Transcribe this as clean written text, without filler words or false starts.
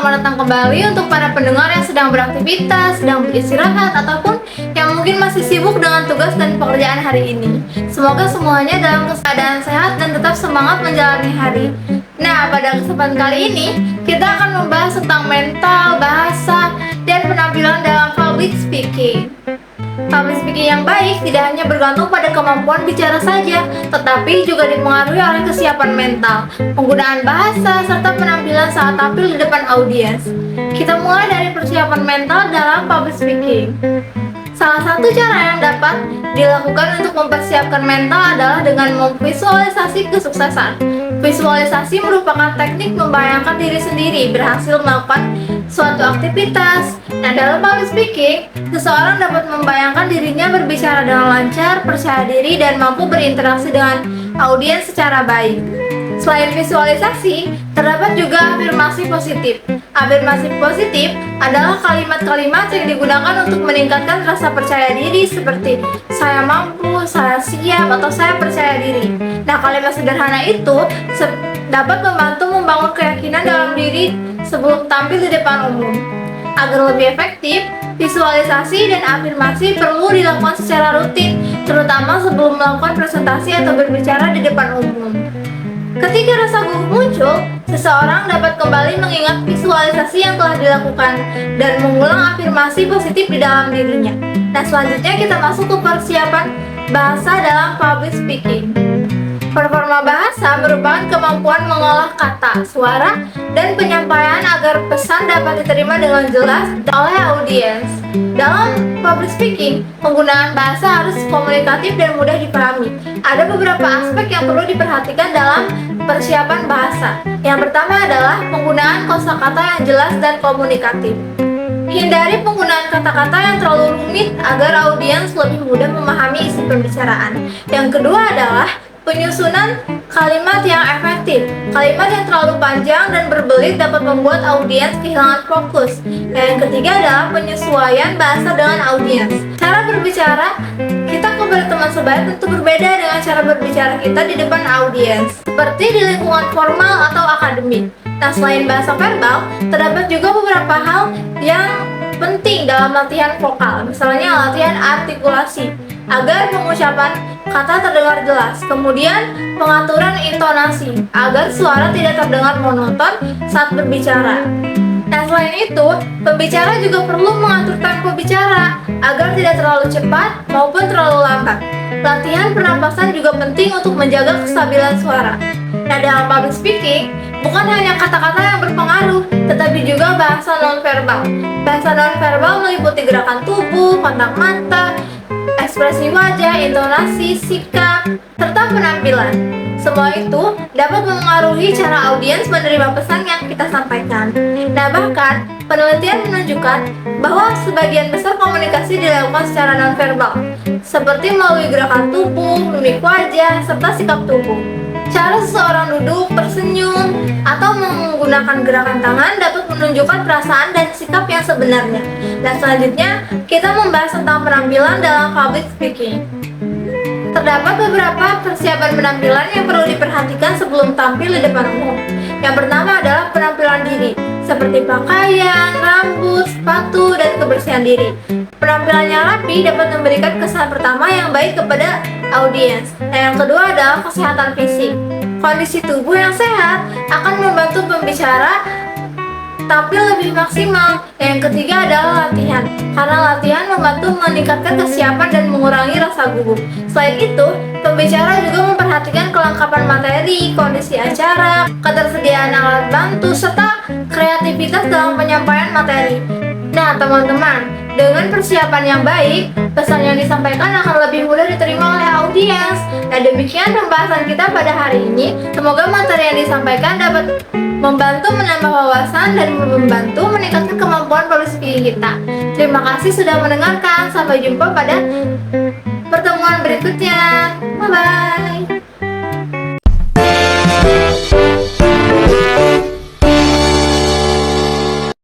selamat datang kembali untuk para pendengar yang sedang beraktivitas, sedang beristirahat, ataupun yang mungkin masih sibuk dengan tugas dan pekerjaan hari ini. Semoga semuanya dalam keadaan sehat dan tetap semangat menjalani hari. Nah, pada kesempatan kali ini, kita akan membahas tentang mental, bahasa, dan penampilan dalam public speaking. Public speaking yang baik tidak hanya bergantung pada kemampuan bicara saja, tetapi juga dipengaruhi oleh kesiapan mental, penggunaan bahasa, serta penampilan saat tampil di depan audiens. Kita mulai dari persiapan mental dalam public speaking. Salah satu cara yang dapat dilakukan untuk mempersiapkan mental adalah dengan memvisualisasi kesuksesan. Visualisasi merupakan teknik membayangkan diri sendiri berhasil melakukan suatu aktivitas. Nah, dalam public speaking, seseorang dapat membayangkan dirinya berbicara dengan lancar, percaya diri, dan mampu berinteraksi dengan audiens secara baik. Selain visualisasi, terdapat juga afirmasi positif. Afirmasi positif adalah kalimat-kalimat yang digunakan untuk meningkatkan rasa percaya diri seperti saya mampu, saya siap, atau saya percaya diri. Nah, kalimat sederhana itu dapat membantu membangun keyakinan dalam diri sebelum tampil di depan umum. Agar lebih efektif, visualisasi dan afirmasi perlu dilakukan secara rutin, terutama sebelum melakukan presentasi atau berbicara di depan umum. Ketika rasa gugup muncul, seseorang dapat kembali mengingat visualisasi yang telah dilakukan dan mengulang afirmasi positif di dalam dirinya. Nah, selanjutnya kita masuk ke persiapan bahasa dalam public speaking. Performa bahasa merupakan kemampuan mengolah kata, suara, dan penyampaian agar pesan dapat diterima dengan jelas oleh audiens. Dalam public speaking, penggunaan bahasa harus komunikatif dan mudah dipahami. Ada beberapa aspek yang perlu diperhatikan dalam persiapan bahasa. Yang pertama adalah penggunaan kosakata yang jelas dan komunikatif. Hindari penggunaan kata-kata yang terlalu rumit agar audiens lebih mudah memahami isi pembicaraan. Yang kedua adalah penyusunan kalimat yang efektif. Kalimat yang terlalu panjang dan berbelit dapat membuat audiens kehilangan fokus. Dan yang ketiga adalah penyesuaian bahasa dengan audiens. Cara berbicara kita kepada teman sebaya tentu berbeda dengan cara berbicara kita di depan audiens, seperti di lingkungan formal atau akademik. Nah, selain bahasa verbal, terdapat juga beberapa hal yang penting dalam latihan vokal, misalnya latihan artikulasi agar pengucapan kata terdengar jelas. Kemudian pengaturan intonasi agar suara tidak terdengar monoton saat berbicara. Nah, selain itu, pembicara juga perlu mengatur tempo bicara agar tidak terlalu cepat maupun terlalu lambat. Latihan pernapasan juga penting untuk menjaga kestabilan suara. Nah, dalam public speaking, bukan hanya kata-kata yang berpengaruh, tetapi juga bahasa nonverbal. Bahasa nonverbal meliputi gerakan tubuh, kontak mata, ekspresi wajah, intonasi, sikap, serta penampilan. Semua itu dapat mempengaruhi cara audiens menerima pesan yang kita sampaikan. Nah, bahkan penelitian menunjukkan bahwa sebagian besar komunikasi dilakukan secara nonverbal, seperti melalui gerakan tubuh, mimik wajah, serta sikap tubuh. Cara seseorang duduk, tersenyum, atau menggunakan gerakan tangan dapat menunjukkan perasaan dan sikap yang sebenarnya. Dan selanjutnya, kita membahas tentang penampilan dalam public speaking. Terdapat beberapa persiapan penampilan yang perlu diperhatikan sebelum tampil di depan umum. Yang pertama adalah penampilan diri, seperti pakaian, rambut, sepatu, dan kebersihan diri. Penampilannya rapi dapat memberikan kesan pertama yang baik kepada audiens. Dan yang kedua adalah kesehatan fisik. Kondisi tubuh yang sehat akan membantu pembicara tampil lebih maksimal. Dan yang ketiga adalah latihan, karena latihan membantu meningkatkan kesiapan dan mengurangi rasa gugup. Selain itu, pembicara juga memperhatikan kelengkapan materi, kondisi acara, ketersediaan alat bantu, serta kreativitas dalam penyampaian materi. Nah, teman-teman, dengan persiapan yang baik, pesan yang disampaikan akan lebih mudah diterima oleh audiens. Nah, demikian pembahasan kita pada hari ini. Semoga materi yang disampaikan dapat membantu menambah wawasan dan membantu meningkatkan kemampuan public speaking kita. Terima kasih sudah mendengarkan. Sampai jumpa pada pertemuan berikutnya. Bye-bye.